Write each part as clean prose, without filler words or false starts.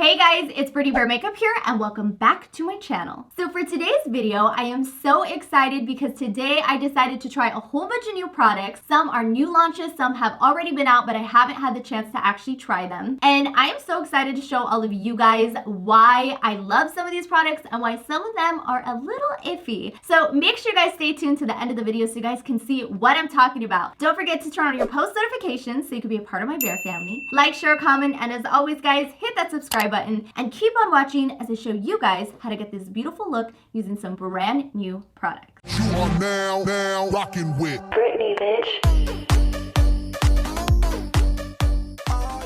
Hey guys, it's Brittanybearmakeup here and welcome back to my channel. So for today's video, I am so excited because today I decided to try a whole bunch of new products. Some are new launches, some have already been out, but I haven't had the chance to actually try them. And I am so excited to show all of you guys why I love some of these products and why some of them are a little iffy. So make sure you guys stay tuned to the end of the video so you guys can see what I'm talking about. Don't forget to turn on your post notifications so you can be a part of my bear family. Like, share, comment, and as always guys, hit that subscribe button and keep on watching as I show you guys how to get this beautiful look using some brand new products. You are now rocking with Brittany, bitch.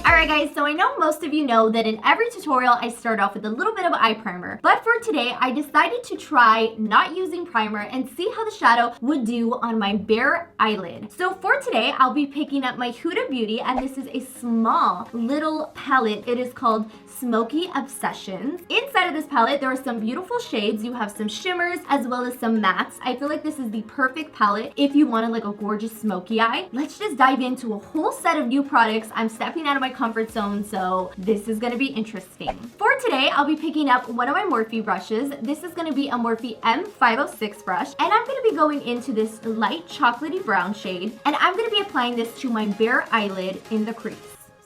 Alright guys, so I know most of you know that in every tutorial I start off with a little bit of eye primer, but for today I decided to try not using primer and see how the shadow would do on my bare eyelid. So for today I'll be picking up my Huda Beauty, and this is a small little palette. It is called Smoky Obsessions. Inside of this palette there are some beautiful shades. You have some shimmers as well as some mattes. I feel like this is the perfect palette if you wanted like a gorgeous smoky eye. Let's just dive into a whole set of new products. I'm stepping out of my comfort zone, so this is gonna be interesting. For today, I'll be picking up one of my Morphe brushes. This is gonna be a Morphe M506 brush, and I'm gonna be going into this light chocolatey brown shade, and I'm gonna be applying this to my bare eyelid in the crease.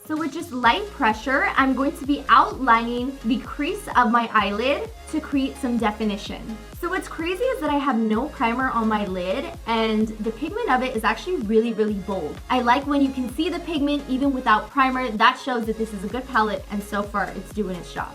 So with just light pressure, I'm going to be outlining the crease of my eyelid to create some definition. So what's crazy is that I have no primer on my lid, and the pigment of it is actually really bold. I like when you can see the pigment even without primer. That shows that this is a good palette, and so far it's doing its job.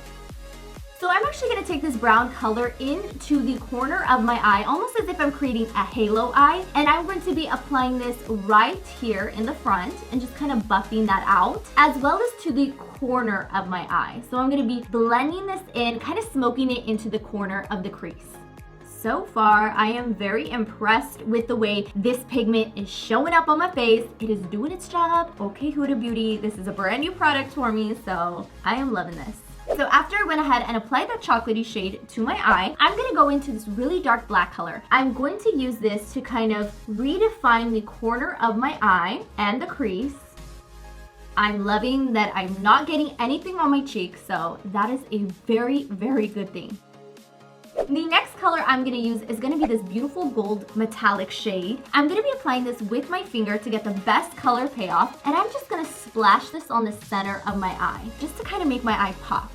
So I'm actually going to take this brown color into the corner of my eye, almost as if I'm creating a halo eye. And I'm going to be applying this right here in the front and just kind of buffing that out, as well as to the corner of my eye. So I'm going to be blending this in, kind of smoking it into the corner of the crease. So far, I am very impressed with the way this pigment is showing up on my face. It is doing its job. Okay, Huda Beauty, this is a brand new product for me, so I am loving this. So after I went ahead and applied that chocolatey shade to my eye, I'm going to go into this really dark black color. I'm going to use this to kind of redefine the corner of my eye and the crease. I'm loving that I'm not getting anything on my cheek, so that is a very good thing. The next color I'm going to use is going to be this beautiful gold metallic shade. I'm going to be applying this with my finger to get the best color payoff, and I'm just going to splash this on the center of my eye just to kind of make my eye pop.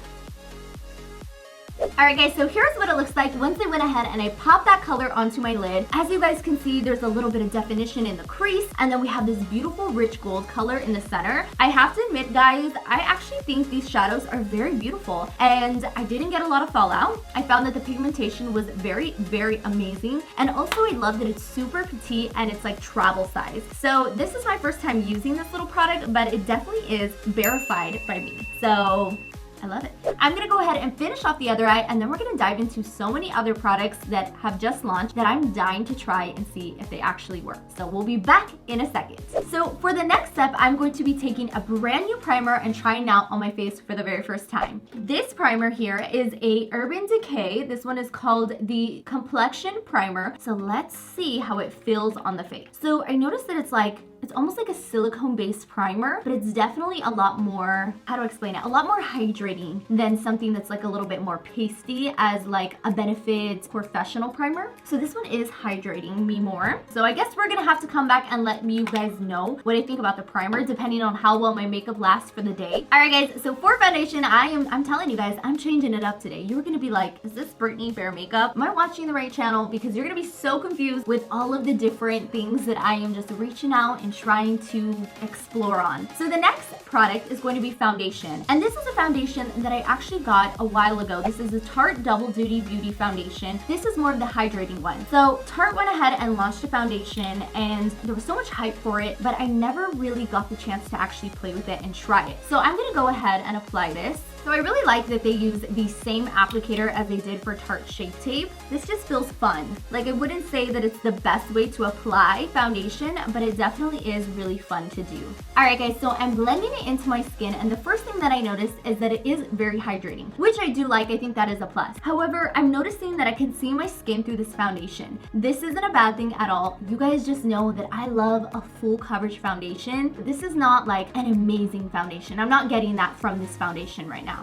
Alright guys, so here's what it looks like once I went ahead and I popped that color onto my lid. As you guys can see, there's a little bit of definition in the crease, and then we have this beautiful rich gold color in the center. I have to admit guys, I actually think these shadows are very beautiful, and I didn't get a lot of fallout. I found that the pigmentation was very amazing, and also I love that it's super petite and it's like travel size. So this is my first time using this little product, but it definitely is verified by me. So I love it. I'm gonna go ahead and finish off the other eye, and then we're gonna dive into so many other products that have just launched that I'm dying to try and see if they actually work. So we'll be back in a second. So for the next step, I'm going to be taking a brand new primer and trying it out on my face for the very first time. This primer here is a Urban Decay. This one is called the Complexion Primer. So let's see how it feels on the face. So I noticed that it's almost like a silicone-based primer, but it's definitely a lot more, how do I explain it? A lot more hydrating than something that's like a little bit more pasty as like a Benefit Professional primer. So this one is hydrating me more. So I guess we're gonna have to come back and let you guys know what I think about the primer, depending on how well my makeup lasts for the day. All right guys, so for foundation, I'm telling you guys, I'm changing it up today. You're gonna be like, is this Brittanybearmakeup? Am I watching the right channel? Because you're gonna be so confused with all of the different things that I am just reaching out and trying to explore on. So the next product is going to be foundation, and this is a foundation that I actually got a while ago. This is the Tarte Double Duty Beauty Foundation. This is more of the hydrating one. So Tarte went ahead and launched a foundation, and there was so much hype for it, but I never really got the chance to actually play with it and try it. So I'm gonna go ahead and apply this. So I really like that they use the same applicator as they did for Tarte Shape Tape. This just feels fun. Like, I wouldn't say that it's the best way to apply foundation, but it definitely is really fun to do. Alright guys, so I'm blending it into my skin, and the first thing that I noticed is that it is very hydrating, which I do like. I think that is a plus. However, I'm noticing that I can see my skin through this foundation. This isn't a bad thing at all. You guys just know that I love a full coverage foundation. This is not like an amazing foundation. I'm not getting that from this foundation right now.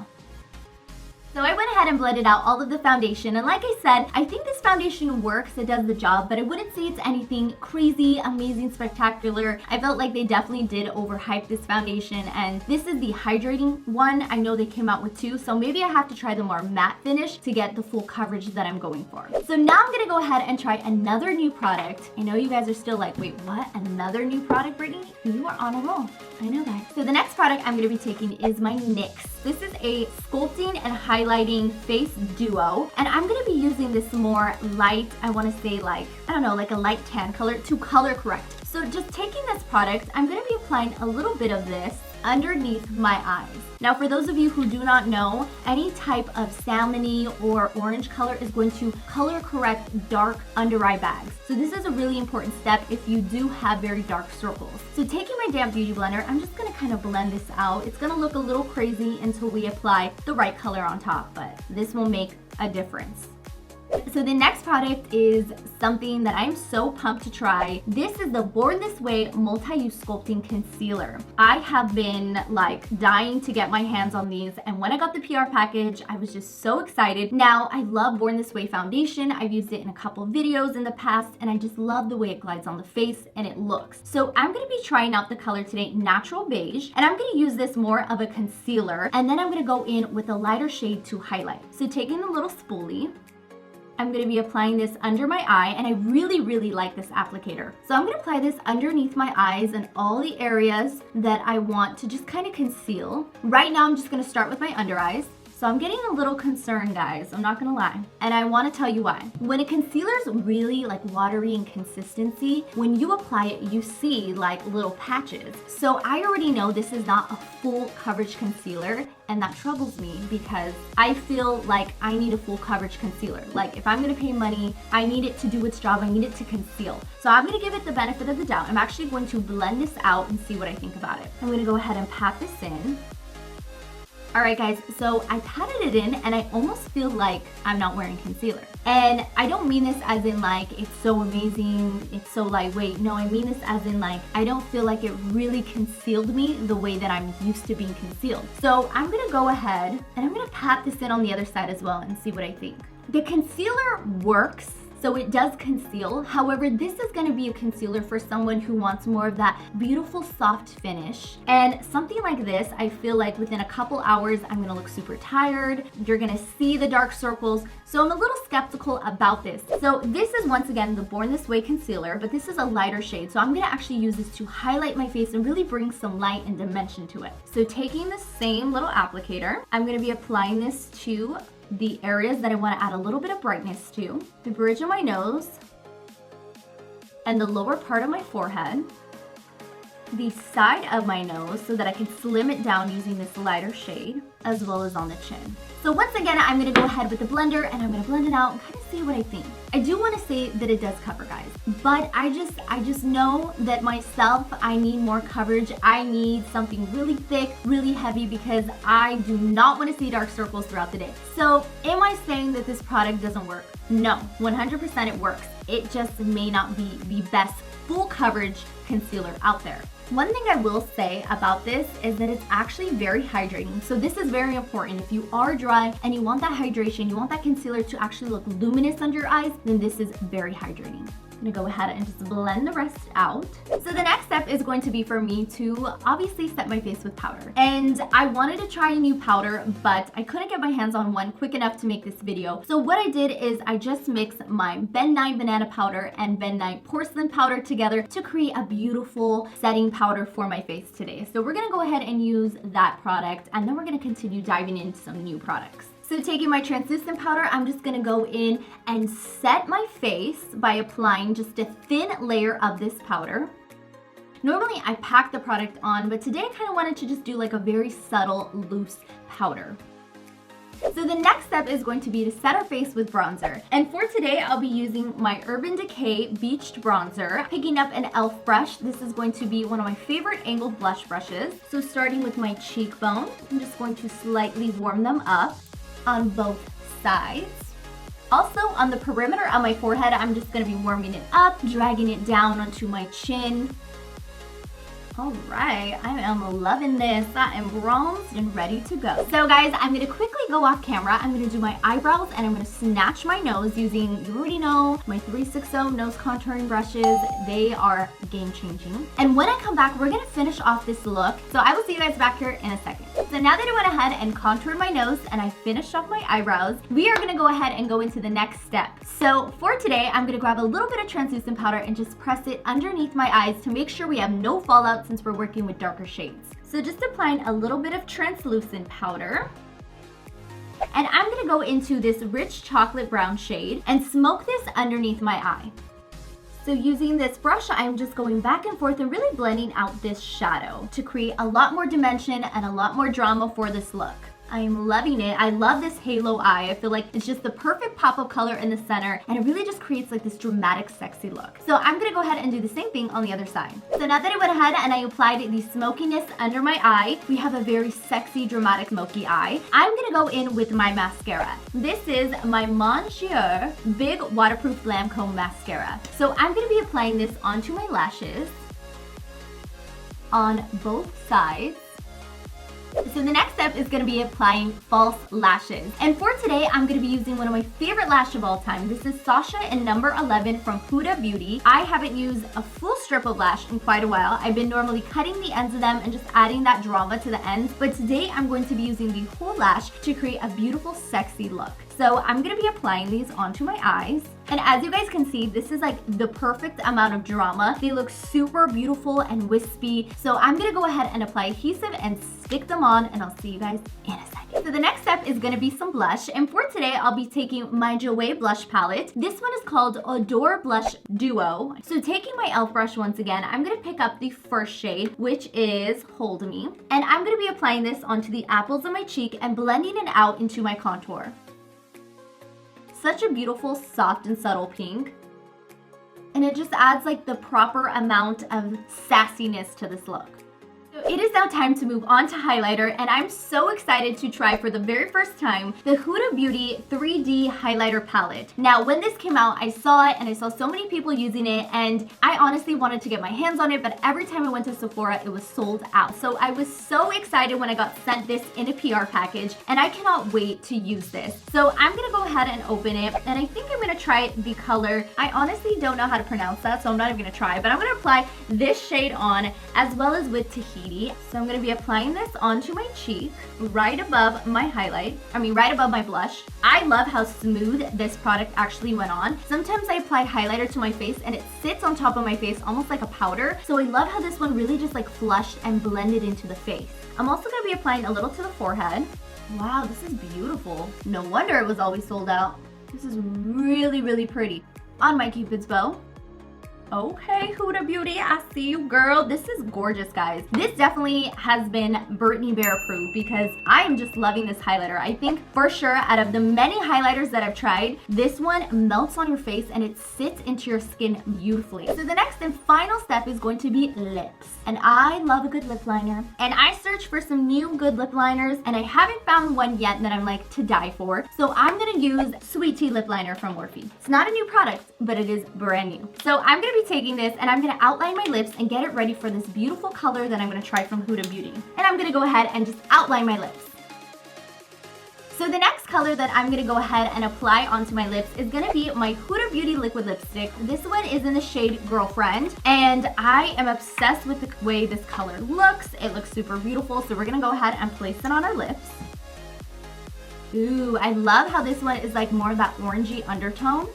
So I went ahead and blended out all of the foundation, and like I said, I think this foundation works, it does the job, but I wouldn't say it's anything crazy, amazing, spectacular. I felt like they definitely did overhype this foundation, and this is the hydrating one. I know they came out with two, so maybe I have to try the more matte finish to get the full coverage that I'm going for. So now I'm gonna go ahead and try another new product. I know you guys are still like, wait, what? Another new product, Brittany? You are on a roll. I know, guys. So the next product I'm gonna be taking is my NYX. This is a sculpting and highlighting face duo, and I'm gonna be using this more light, I wanna say like, I don't know, like a light tan color to color correct. So just taking this product, I'm gonna be applying a little bit of this underneath my eyes. Now for those of you who do not know, any type of salmony or orange color is going to color correct dark under eye bags. So this is a really important step if you do have very dark circles. So taking my damp beauty blender, I'm just gonna kind of blend this out. It's gonna look a little crazy until we apply the right color on top, but this will make a difference. So the next product is something that I'm so pumped to try. This is the Born This Way Multi-Use Sculpting Concealer. I have been like dying to get my hands on these, and when I got the PR package, I was just so excited. Now, I love Born This Way foundation. I've used it in a couple of videos in the past, and I just love the way it glides on the face and it looks. So I'm gonna be trying out the color today, Natural Beige, and I'm gonna use this more of a concealer, and then I'm gonna go in with a lighter shade to highlight. So taking the little spoolie, I'm gonna be applying this under my eye, and I really like this applicator. So I'm gonna apply this underneath my eyes and all the areas that I want to just kind of conceal. Right now, I'm just gonna start with my under eyes. So I'm getting a little concerned, guys, I'm not gonna lie. And I wanna tell you why. When a concealer's really like watery in consistency, when you apply it, you see like little patches. So I already know this is not a full coverage concealer, and that troubles me because I feel like I need a full coverage concealer. Like if I'm gonna pay money, I need it to do its job, I need it to conceal. So I'm gonna give it the benefit of the doubt. I'm actually going to blend this out and see what I think about it. I'm gonna go ahead and pat this in. All right, guys, so I patted it in, and I almost feel like I'm not wearing concealer. And I don't mean this as in like, it's so amazing, it's so lightweight. No, I mean this as in like, I don't feel like it really concealed me the way that I'm used to being concealed. So I'm gonna go ahead, and I'm gonna pat this in on the other side as well and see what I think. The concealer works. So it does conceal. However, this is gonna be a concealer for someone who wants more of that beautiful soft finish. And something like this, I feel like within a couple hours, I'm gonna look super tired. You're gonna see the dark circles. So I'm a little skeptical about this. So this is once again the Born This Way concealer, but this is a lighter shade. So I'm gonna actually use this to highlight my face and really bring some light and dimension to it. So taking the same little applicator, I'm gonna be applying this to the areas that I want to add a little bit of brightness to, the bridge of my nose, and the lower part of my forehead, the side of my nose so that I can slim it down using this lighter shade, as well as on the chin. So once again, I'm gonna go ahead with the blender and I'm gonna blend it out and kind of see what I think. I do want to say that it does cover, guys, but I just know that myself, I need more coverage. I need something really thick, really heavy, because I do not want to see dark circles throughout the day. So am I saying that this product doesn't work? No, 100% it works. It just may not be the best full coverage concealer out there. One thing I will say about this is that it's actually very hydrating. So this is very important. If you are dry and you want that hydration, you want that concealer to actually look luminous under your eyes, then this is very hydrating. I'm gonna go ahead and just blend the rest out. So the next step is going to be for me to obviously set my face with powder. And I wanted to try a new powder, but I couldn't get my hands on one quick enough to make this video. So what I did is I just mixed my Ben Nye banana powder and Ben Nye porcelain powder together to create a beautiful setting powder for my face today. So we're gonna go ahead and use that product, and then we're gonna continue diving into some new products. So taking my translucent powder, I'm just gonna go in and set my face by applying just a thin layer of this powder. Normally I pack the product on, but today I kind of wanted to just do like a very subtle, loose powder. So the next step is going to be to set our face with bronzer. And for today, I'll be using my Urban Decay Beached Bronzer, picking up an e.l.f. brush. This is going to be one of my favorite angled blush brushes. So starting with my cheekbone, I'm just going to slightly warm them up on both sides. Also on the perimeter of my forehead, I'm just gonna be warming it up, dragging it down onto my chin. All right, I am loving this. I am bronzed and ready to go. So guys, I'm gonna quickly go off camera. I'm gonna do my eyebrows and I'm gonna snatch my nose using, you already know, my 360 nose contouring brushes. They are game changing. And when I come back, we're gonna finish off this look. So I will see you guys back here in a second. So now that I went ahead and contoured my nose and I finished off my eyebrows, we are gonna go ahead and go into the next step. So for today, I'm gonna grab a little bit of translucent powder and just press it underneath my eyes to make sure we have no fallout since we're working with darker shades. So just applying a little bit of translucent powder. And I'm gonna go into this rich chocolate brown shade and smoke this underneath my eye. So using this brush, I'm just going back and forth and really blending out this shadow to create a lot more dimension and a lot more drama for this look. I'm loving it. I love this halo eye. I feel like it's just the perfect pop of color in the center, and it really just creates like this dramatic, sexy look. So I'm gonna go ahead and do the same thing on the other side. So now that I went ahead and I applied the smokiness under my eye, we have a very sexy, dramatic, smoky eye. I'm gonna go in with my mascara. This is my Monsieur Big Waterproof Lancome Mascara. So I'm gonna be applying this onto my lashes on both sides. So the next step is going to be applying false lashes. And for today, I'm going to be using one of my favorite lashes of all time. This is Sasha in number 11 from Huda Beauty. I haven't used a full strip of lash in quite a while. I've been normally cutting the ends of them and just adding that drama to the ends. But today, I'm going to be using the whole lash to create a beautiful, sexy look. So I'm going to be applying these onto my eyes. And as you guys can see, this is like the perfect amount of drama. They look super beautiful and wispy. So I'm going to go ahead and apply adhesive and stick them on, and I'll see you guys in a second. So the next step is going to be some blush. And for today, I'll be taking my Jouer blush palette. This one is called Adore Blush Duo. So taking my e.l.f. brush once again, I'm going to pick up the first shade, which is Hold Me. And I'm going to be applying this onto the apples of my cheek and blending it out into my contour. Such a beautiful, soft and subtle pink. And it just adds like the proper amount of sassiness to this look. So it is now time to move on to highlighter, and I'm so excited to try for the very first time the Huda Beauty 3D highlighter palette. Now, when this came out, I saw it and I saw so many people using it, and I honestly wanted to get my hands on it, but every time I went to Sephora, it was sold out. So I was so excited when I got sent this in a PR package, and I cannot wait to use this. So I'm gonna go ahead and open it, and I think I'm gonna try the color. I honestly don't know how to pronounce that, so I'm not even gonna try, but I'm gonna apply this shade on as well as with Tahiti. So I'm going to be applying this onto my cheek, right above my right above my blush. I love how smooth this product actually went on. Sometimes I apply highlighter to my face and it sits on top of my face almost like a powder. So I love how this one really just like flushed and blended into the face. I'm also going to be applying a little to the forehead. Wow, this is beautiful. No wonder it was always sold out. This is really, really pretty. On my Cupid's bow. Okay, Huda Beauty, I see you, girl. This is gorgeous, guys. This definitely has been Brittany Bear approved because I am just loving this highlighter. I think for sure out of the many highlighters that I've tried, this one melts on your face and it sits into your skin beautifully. So the next and final step is going to be lips. And I love a good lip liner. And I searched for some new good lip liners and I haven't found one yet that I'm like to die for. So I'm gonna use Sweet Tea lip liner from Morphe. It's not a new product, but it is brand new. So I'm gonna be taking this and I'm gonna outline my lips and get it ready for this beautiful color that I'm gonna try from Huda Beauty. And I'm gonna go ahead and just outline my lips. So the next color that I'm gonna go ahead and apply onto my lips is gonna be my Huda Beauty liquid lipstick. This one is in the shade Girlfriend, and I am obsessed with the way this color looks. It looks super beautiful, so we're gonna go ahead and place it on our lips. Ooh, I love how this one is like more of that orangey undertone.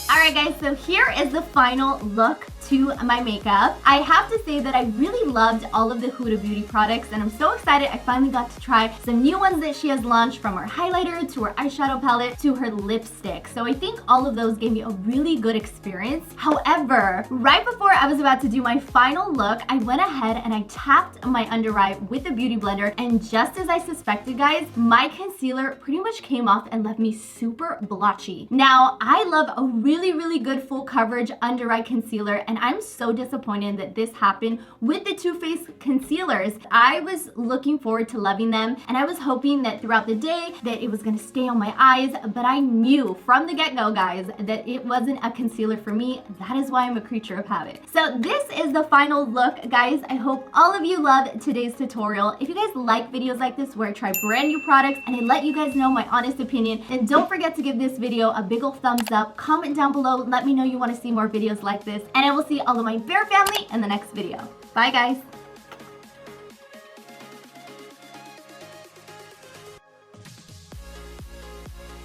Alright guys, so here is the final look to my makeup. I have to say that I really loved all of the Huda Beauty products, and I'm so excited I finally got to try some new ones that she has launched, from her highlighter to her eyeshadow palette to her lipstick. So I think all of those gave me a really good experience. However, right before I was about to do my final look, I went ahead and I tapped my under eye with a beauty blender, and just as I suspected, guys, my concealer pretty much came off and left me super blotchy. Now, I love a really good full coverage under eye concealer, and and I'm so disappointed that this happened with the Too Faced concealers. I was looking forward to loving them, and I was hoping that throughout the day that it was gonna stay on my eyes, but I knew from the get-go, guys, that it wasn't a concealer for me. That is why I'm a creature of habit. So this is the final look, guys. I hope all of you loved today's tutorial. If you guys like videos like this where I try brand new products and I let you guys know my honest opinion, then don't forget to give this video a big ol' thumbs up. Comment down below, let me know you want to see more videos like this, and I will see all of my bear family in the next video. Bye, guys.